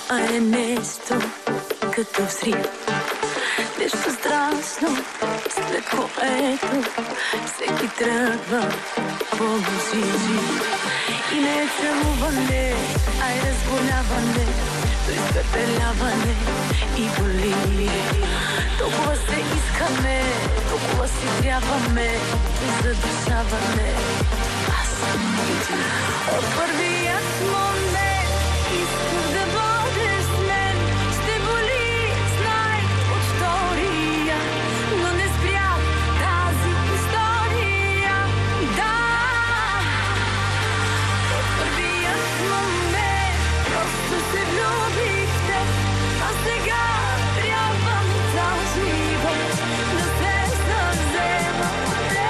а е нещо като взрив. Нещо страшно, след което всеки тръгва полузизи. И не е целуване, а е разболяване, то изпепеляване и боли. Толкова се искаме, толкова си трябваме и задушаване. Аз и ти. От първият момент исках да бъдеш с мен. Ще боли, знай, от втория, но не спрях тази история. Да, от първият момент просто се влюбих в теб, а сега трябва ми цял живот да се съвзема от теб.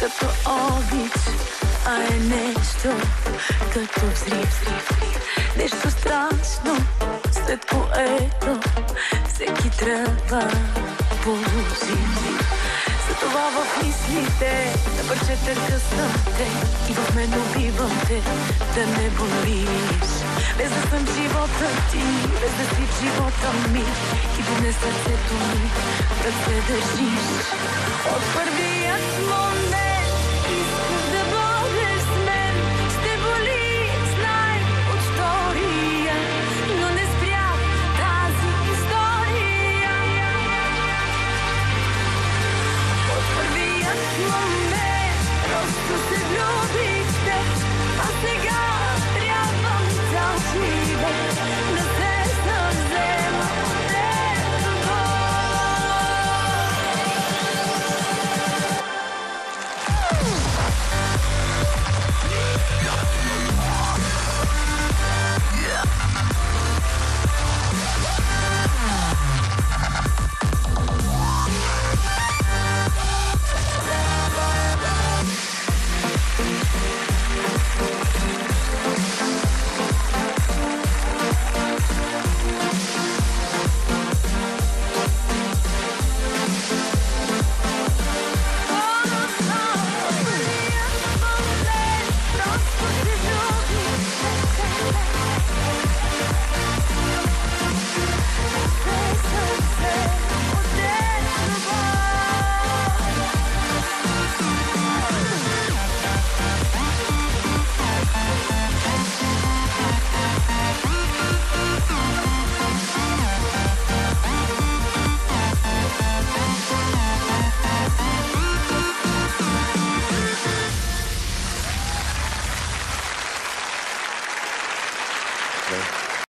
Като обич, а е нещо като взрив. Нещо страшно, след което всеки тръгва полузив. Затова в мислите на парчета късам те и в мен убивам те, да не болиш. Без да съм живота ти, без да си в живота ми и да не сърцето ми да се държиш. От първият момент